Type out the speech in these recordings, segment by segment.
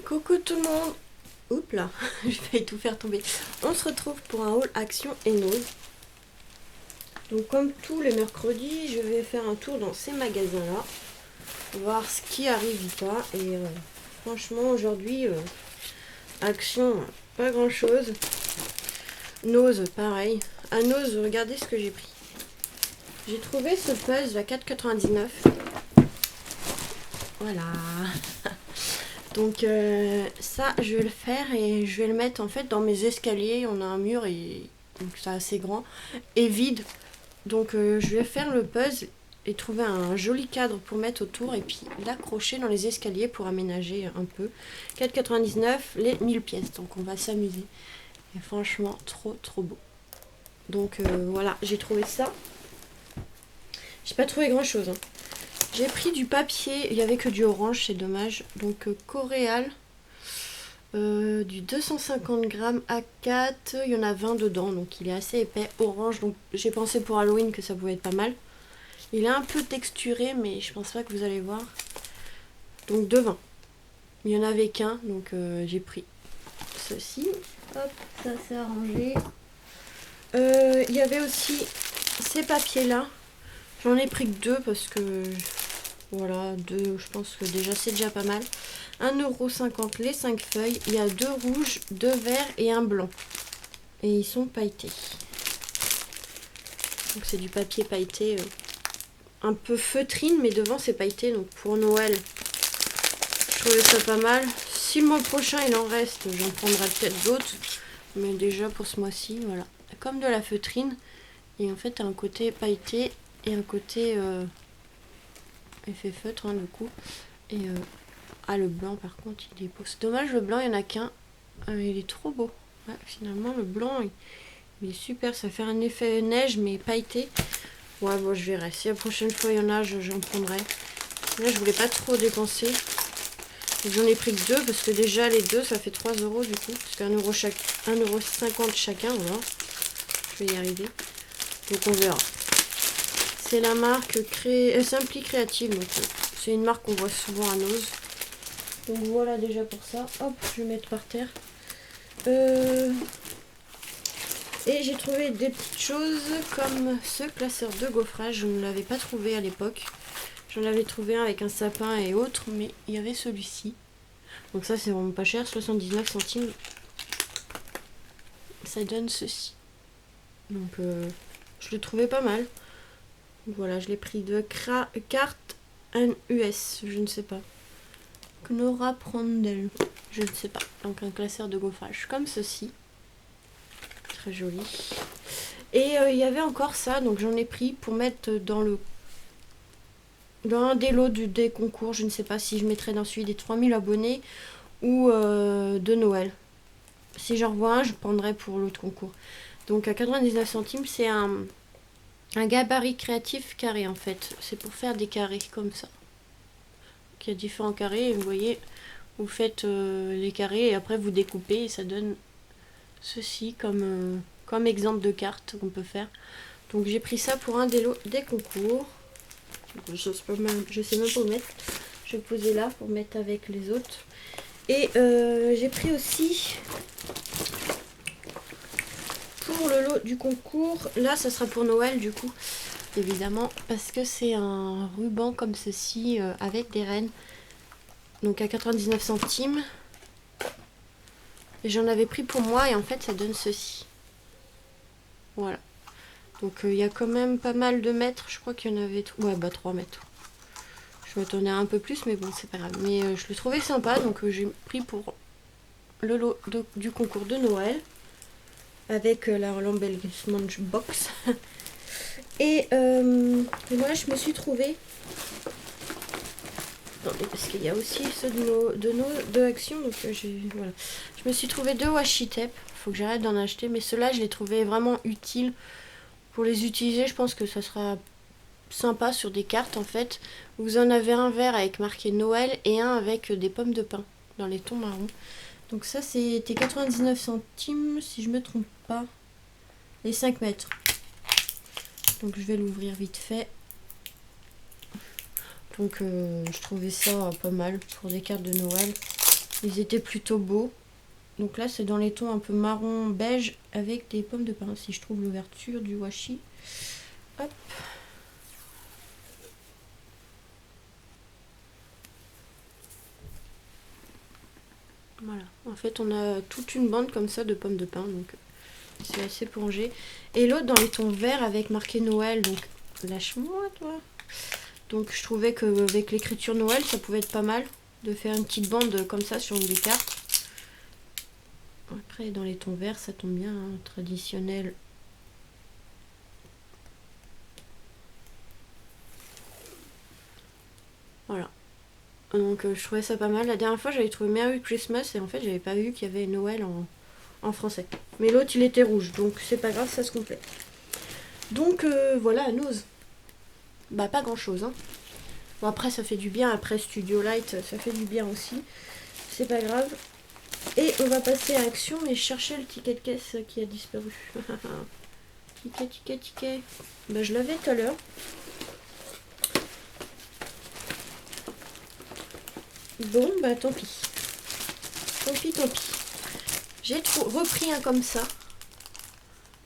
Coucou tout le monde. Oups là, j'ai failli tout faire tomber. On se retrouve pour un haul Action et Nose. Donc comme tous les mercredis, je vais faire un tour dans ces magasins-là. Voir ce qui arrive ou pas. Et franchement aujourd'hui, Action, pas grand-chose. Nose, pareil. À Nose, regardez ce que j'ai pris. J'ai trouvé ce puzzle à 4,99. Voilà. Donc ça, je vais le faire et je vais le mettre en fait dans mes escaliers. On a un mur et donc c'est assez grand et vide. Donc je vais faire le puzzle et trouver un joli cadre pour mettre autour et puis l'accrocher dans les escaliers pour aménager un peu. 4,99 les 1000 pièces. Donc on va s'amuser. Et franchement, trop beau. Donc voilà, j'ai trouvé ça. J'ai pas trouvé grand chose. J'ai pris du papier, il n'y avait que du orange, c'est dommage. Donc Coréal, du 250 grammes A4, il y en a 20 dedans, donc il est assez épais, orange. Donc j'ai pensé pour Halloween que ça pouvait être pas mal. Il est un peu texturé, mais je pense pas que vous allez voir. Donc de 20. Il n'y en avait qu'un, donc j'ai pris ceci. Hop, ça c'est arrangé. Il y avait aussi ces papiers-là. J'en ai pris que deux parce que... Voilà, deux, je pense que déjà c'est déjà pas mal. 1,50 € les 5 feuilles. Il y a 2 rouges, 2 verts et un blanc. Et ils sont pailletés. Donc c'est du papier pailleté. Un peu feutrine, mais devant c'est pailleté. Donc pour Noël, je trouvais ça pas mal. Si le mois prochain il en reste, j'en prendrai peut-être d'autres. Mais déjà pour ce mois-ci, voilà. Comme de la feutrine. Et en fait un côté pailleté et un côté... effet feutre du coup. Et le blanc par contre il est beau. C'est dommage, le blanc il n'y en a qu'un. Il est trop beau. Ouais, finalement le blanc il est super. Ça fait un effet neige mais pailleté. Ouais bon, je verrai. Si la prochaine fois il y en a, j'en prendrai. Là je voulais pas trop dépenser. J'en ai pris que deux parce que déjà les deux ça fait 3 € du coup. Parce qu'un euro chaque, 1,50 € chacun. Voilà. Je vais y arriver. Donc on verra. C'est la marque Simply Creative. Donc c'est une marque qu'on voit souvent à Nose. Donc voilà déjà pour ça. Hop, je vais mettre par terre. Et j'ai trouvé des petites choses comme ce classeur de gaufrage. Je ne l'avais pas trouvé à l'époque. J'en avais trouvé un avec un sapin et autres, mais il y avait celui-ci. Donc ça c'est vraiment pas cher, 79 centimes. Ça donne ceci. Donc je le trouvais pas mal. Voilà, je l'ai pris de carte NUS, je ne sais pas. Knorra Prondel, je ne sais pas. Donc un classeur de gaufrage comme ceci. Très joli. Et il y avait encore ça, donc j'en ai pris pour mettre dans un des lots des concours. Je ne sais pas si je mettrai dans celui des 3000 abonnés ou de Noël. Si j'en revois un, je prendrai pour l'autre concours. Donc à 99 centimes, c'est un gabarit créatif carré en fait. C'est pour faire des carrés comme ça. Donc, il y a différents carrés et vous voyez, vous faites les carrés et après vous découpez et ça donne ceci comme exemple de carte qu'on peut faire. Donc j'ai pris ça pour un des lots des concours. Je sais même pas où mettre. Je vais poser là pour mettre avec les autres. Et j'ai pris aussi pour le lot du concours. Là ça sera pour Noël du coup. Évidemment parce que c'est un ruban comme ceci avec des rennes. Donc à 99 centimes. Et j'en avais pris pour moi et en fait ça donne ceci. Voilà. Donc il y a quand même pas mal de mètres. Je crois qu'il y en avait... Ouais bah 3 mètres. Je m'attendais à un peu plus mais bon c'est pas grave. Mais je le trouvais sympa donc j'ai pris pour le lot du concours de Noël. Avec l'embellissement box. Et moi je me suis trouvée... Attendez, parce qu'il y a aussi ceux de Action. Donc voilà. Je me suis trouvé 2 washi tape. Faut que j'arrête d'en acheter. Mais ceux-là je les trouvais vraiment utiles. Pour les utiliser, je pense que ça sera sympa sur des cartes en fait. Vous en avez un vert avec marqué Noël et un avec des pommes de pin dans les tons marrons. Donc ça c'était 99 centimes si je me trompe pas. Les 5 mètres. Donc je vais l'ouvrir vite fait. Donc je trouvais ça pas mal pour des cartes de Noël. Ils étaient plutôt beaux. Donc là, c'est dans les tons un peu marron beige avec des pommes de pin. Si je trouve l'ouverture du washi. Hop. Voilà. En fait, on a toute une bande comme ça de pommes de pin. Donc c'est assez plongé. Et l'autre dans les tons verts avec marqué Noël. Donc lâche-moi, toi. Donc je trouvais qu'avec l'écriture Noël, ça pouvait être pas mal de faire une petite bande comme ça sur une des cartes. Après, dans les tons verts, ça tombe bien, hein, traditionnel. Voilà. Donc je trouvais ça pas mal. La dernière fois, j'avais trouvé Merry Christmas et en fait, j'avais pas vu qu'il y avait Noël en français. Mais l'autre, il était rouge, donc c'est pas grave, ça se complète. Donc voilà, Nose. Bah pas grand chose, hein. Bon, après, ça fait du bien. Après Studio Light, ça fait du bien aussi. C'est pas grave. Et on va passer à Action, mais je cherchais le ticket de caisse qui a disparu. Ticket. Bah, je l'avais tout à l'heure. Bon, bah tant pis. Tant pis. J'ai repris un comme ça.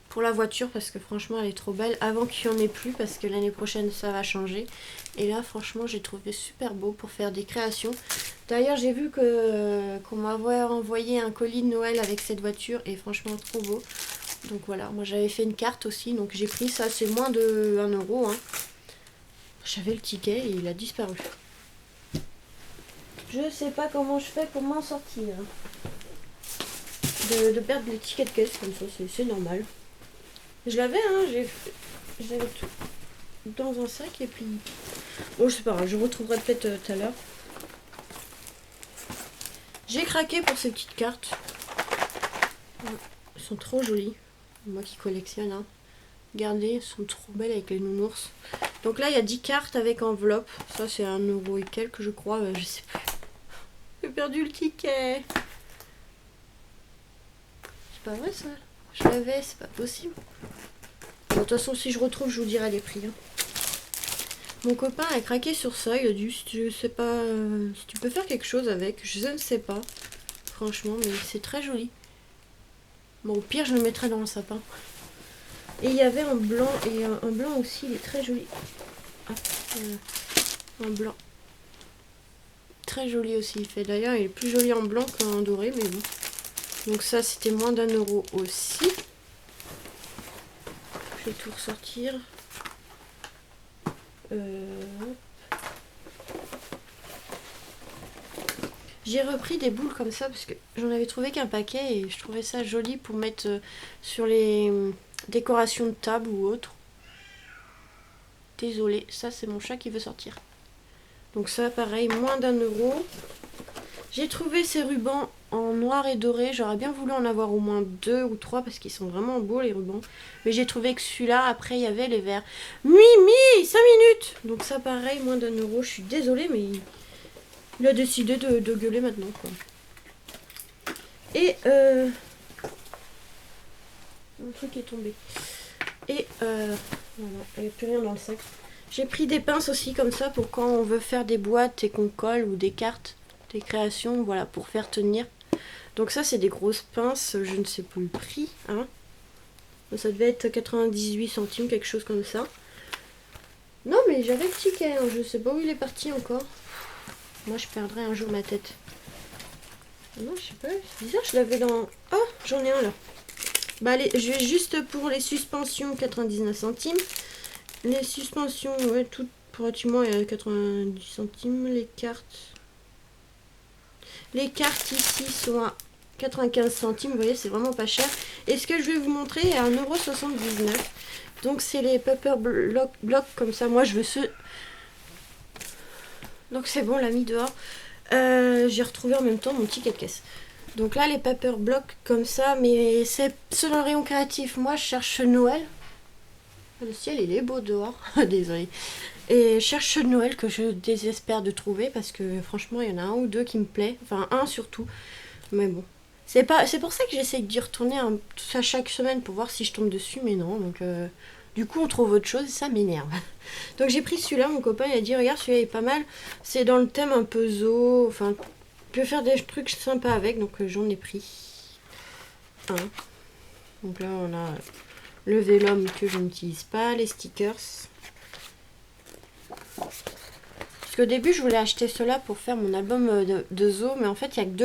Pour la voiture, parce que franchement, elle est trop belle. Avant qu'il n'y en ait plus, parce que l'année prochaine, ça va changer. Et là, franchement, j'ai trouvé super beau pour faire des créations. D'ailleurs, j'ai vu qu'on m'avait envoyé un colis de Noël avec cette voiture. Et franchement, trop beau. Donc voilà, moi j'avais fait une carte aussi. Donc j'ai pris ça, c'est moins de 1 euro. Hein. J'avais le ticket et il a disparu. Je sais pas comment je fais pour m'en sortir. De perdre les tickets de caisse comme ça, c'est normal. Je l'avais, hein, j'avais tout dans un sac et puis... Bon, c'est pas grave, je retrouverai peut-être tout à l'heure. J'ai craqué pour ces petites cartes. Elles sont trop jolies. Moi qui collectionne, hein. Regardez, elles sont trop belles avec les nounours. Donc là, il y a 10 cartes avec enveloppe. Ça, c'est 1 euro et quelques, je crois. Je sais plus. J'ai perdu le ticket. C'est pas vrai, ça. Je l'avais, c'est pas possible. Bon, de toute façon, si je retrouve, je vous dirai les prix. Hein. Mon copain a craqué sur ça. Il a dit, je sais pas si tu peux faire quelque chose avec. Je ne sais pas. Franchement, mais c'est très joli. Bon, au pire, je le mettrai dans le sapin. Et il y avait un blanc. Et un blanc aussi, il est très joli. Ah, un blanc. Très joli aussi. Il fait d'ailleurs, il est plus joli en blanc qu'en doré, mais bon. Donc ça, c'était moins d'1 euro aussi. Je vais tout ressortir. J'ai repris des boules comme ça parce que j'en avais trouvé qu'un paquet et je trouvais ça joli pour mettre sur les décorations de table ou autre. Désolée, ça c'est mon chat qui veut sortir. Donc ça pareil, moins d'1 euro. J'ai trouvé ces rubans en noir et doré. J'aurais bien voulu en avoir au moins 2 ou 3 parce qu'ils sont vraiment beaux les rubans. Mais j'ai trouvé que celui-là, après il y avait les verts. Mimi, 5 minutes. Donc ça pareil, moins d'1 euro. Je suis désolée mais il a décidé de gueuler maintenant quoi. Et mon truc est tombé. Et voilà, il n'y a plus rien dans le sac. J'ai pris des pinces aussi comme ça pour quand on veut faire des boîtes et qu'on colle ou des cartes, des créations, voilà, pour faire tenir. Donc ça c'est des grosses pinces, je ne sais plus le prix, hein. Ça devait être 98 centimes, quelque chose comme ça. Non mais j'avais le ticket, hein. Je sais pas où il est parti encore. Moi je perdrai un jour ma tête. Non je sais pas, c'est bizarre, je l'avais dans... Oh, j'en ai un là. Bah allez, je vais juste pour les suspensions 99 centimes. Les suspensions, ouais, tout pratiquement à 90 centimes. Les cartes ici sont à 95 centimes. Vous voyez, c'est vraiment pas cher. Et ce que je vais vous montrer est à 1,79 €. Donc c'est les paper block comme ça. Moi je veux ce... Donc c'est bon, l'a mis dehors. J'ai retrouvé en même temps mon ticket de caisse. Donc là les paper block comme ça. Mais c'est selon le rayon créatif. Moi je cherche Noël. Le ciel il est beau dehors. Désolée. Et je cherche ceux de Noël que je désespère de trouver parce que franchement il y en a un ou deux qui me plaît. Enfin un surtout. Mais bon. C'est pour ça que j'essaye d'y retourner à chaque semaine pour voir si je tombe dessus. Mais non. Donc du coup on trouve autre chose et ça m'énerve. Donc j'ai pris celui-là. Mon copain il a dit regarde celui-là il est pas mal. C'est dans le thème un peu zoo. Enfin Je vais faire des trucs sympas avec, donc j'en ai pris un. Donc là on a le vélum que je n'utilise pas, les stickers. Parce qu'au début je voulais acheter cela pour faire mon album de zoo, mais en fait il n'y a que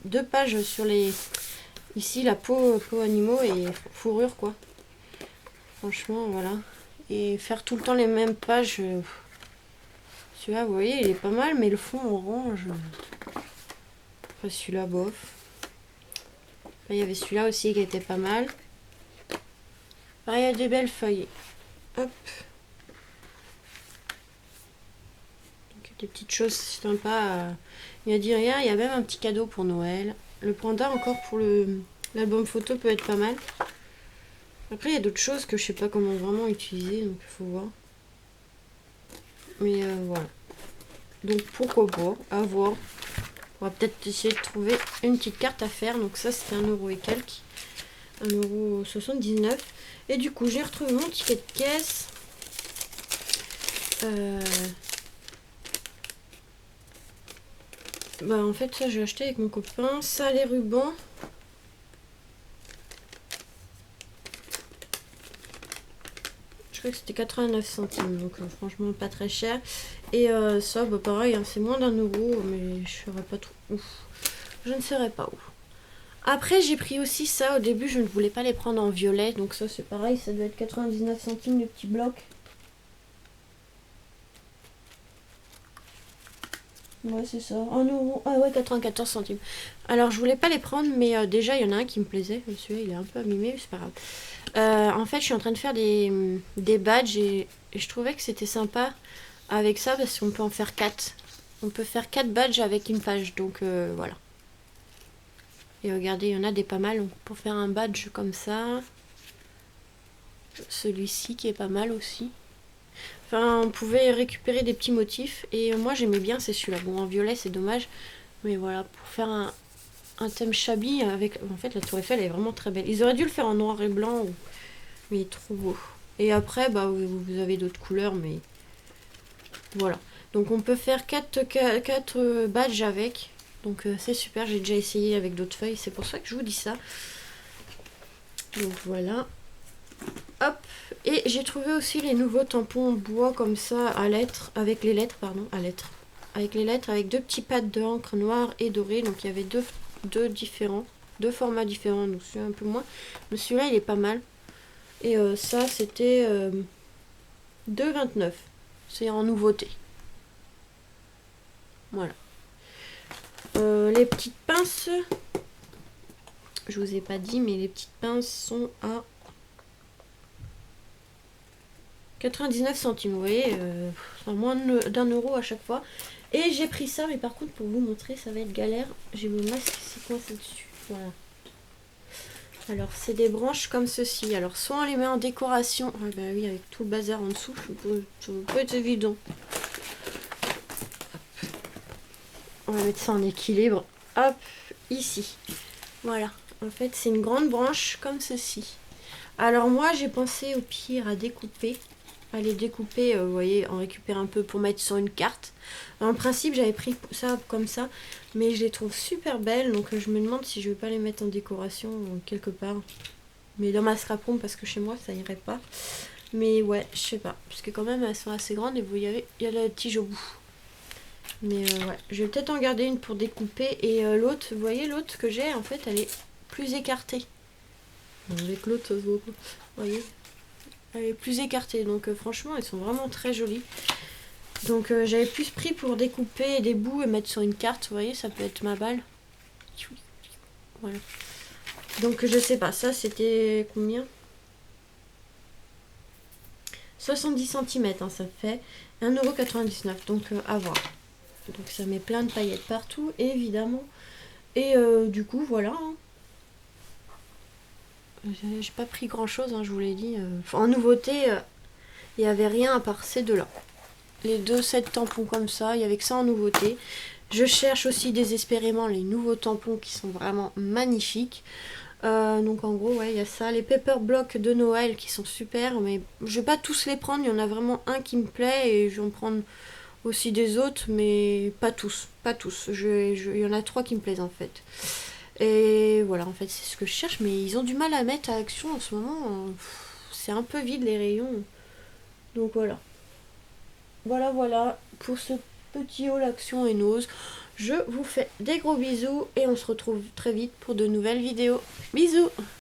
deux pages sur les... Ici la peau animaux et fourrure quoi. Franchement voilà. Et faire tout le temps les mêmes pages... Celui-là vous voyez il est pas mal, mais le fond orange... Enfin celui-là bof. Il y avait celui-là aussi qui était pas mal. Ah, il y a des belles feuilles. Hop. Donc, des petites choses sympas. Il y a dit rien, il y a même un petit cadeau pour Noël. Le panda encore pour l'album photo peut être pas mal. Après, il y a d'autres choses que je sais pas comment vraiment utiliser, donc il faut voir. Mais voilà. Donc pourquoi pas, à voir. On va peut-être essayer de trouver une petite carte à faire. Donc ça, c'était 1€ et quelques. 1,79 €. Et du coup, j'ai retrouvé mon ticket de caisse. Bah en fait, ça, j'ai acheté avec mon copain. Ça, les rubans. Je crois que c'était 89 centimes. Donc franchement, pas très cher. Et ça, bah pareil, hein, c'est moins d'1 €. Mais je serais pas trop ouf. Je ne saurais pas où. Après, j'ai pris aussi ça. Au début, je ne voulais pas les prendre en violet. Donc ça, c'est pareil. Ça doit être 99 centimes le petit bloc. Ouais, c'est ça. 1 €. Ah ouais, 94 centimes. Alors, je voulais pas les prendre, mais déjà, il y en a un qui me plaisait. Celui-là, il est un peu abîmé, mais c'est pas grave. En fait, je suis en train de faire des badges et je trouvais que c'était sympa avec ça parce qu'on peut en faire 4. On peut faire 4 badges avec une page. Donc, voilà. Et regardez, il y en a des pas mal. Donc, pour faire un badge comme ça. Celui-ci qui est pas mal aussi. Enfin, on pouvait récupérer des petits motifs. Et moi, j'aimais bien, c'est celui-là. Bon, en violet, c'est dommage. Mais voilà, pour faire un thème shabby avec... En fait, la tour Eiffel est vraiment très belle. Ils auraient dû le faire en noir et blanc. Mais il est trop beau. Et après, bah, vous avez d'autres couleurs, mais... Voilà. Donc, on peut faire 4 badges avec. Donc, c'est super. J'ai déjà essayé avec d'autres feuilles. C'est pour ça que je vous dis ça. Donc, voilà. Hop. Et j'ai trouvé aussi les nouveaux tampons bois comme ça à lettres, avec les lettres, pardon, à lettres. Avec les lettres, avec 2 petits pads d'encre noire et dorée. Donc il y avait deux différents, 2 formats différents. Donc celui-là un peu moins. Mais celui-là il est pas mal. Et ça c'était 2,29. C'est en nouveauté. Voilà. Les petites pinces. Je vous ai pas dit, mais les petites pinces sont à 99 centimes, vous voyez, c'est moins d'1 € à chaque fois. Et j'ai pris ça, mais par contre, pour vous montrer, ça va être galère. J'ai mon masque qui s'est coincé dessus. Voilà. Alors, c'est des branches comme ceci. Alors, soit on les met en décoration. Ah bah oui, avec tout le bazar en dessous, ça peut être évident. Hop. On va mettre ça en équilibre. Hop, ici. Voilà. En fait, c'est une grande branche comme ceci. Alors, moi, j'ai pensé au pire à découper. À les découper, vous voyez, en récupérer un peu pour mettre sur une carte. Dans le principe, j'avais pris ça comme ça, mais je les trouve super belles, donc je me demande si je vais pas les mettre en décoration quelque part. Mais dans ma scrap room, parce que chez moi, ça irait pas. Mais ouais, je sais pas, parce que quand même, elles sont assez grandes et vous voyez, il y a la tige au bout. Mais ouais, je vais peut-être en garder une pour découper. Et l'autre, vous voyez, l'autre que j'ai, en fait, elle est plus écartée. Avec l'autre, ça se voit pas. Vous voyez ? Elle est plus écartée, donc franchement elles sont vraiment très jolies. Donc j'avais plus pris pour découper des bouts et mettre sur une carte, vous voyez, ça peut être ma balle. Voilà. Donc je sais pas, ça c'était combien? 70 cm, hein, ça fait 1,99 €, donc à voir. Donc ça met plein de paillettes partout, évidemment. Et du coup, voilà. Hein. J'ai pas pris grand chose, hein, je vous l'ai dit. En nouveauté, il n'y avait rien à part ces deux-là. Les 2 sets tampons comme ça, il n'y avait que ça en nouveauté. Je cherche aussi désespérément les nouveaux tampons qui sont vraiment magnifiques. Donc en gros, ouais, il y a ça. Les paper blocks de Noël qui sont super, mais je vais pas tous les prendre. Il y en a vraiment un qui me plaît et je vais en prendre aussi des autres, mais pas tous. Pas tous. Il y en a 3 qui me plaisent en fait. Et voilà, en fait, c'est ce que je cherche, mais ils ont du mal à mettre à action en ce moment. C'est un peu vide les rayons. Donc voilà. Voilà pour ce petit haul Action et Nose. Je vous fais des gros bisous et on se retrouve très vite pour de nouvelles vidéos. Bisous!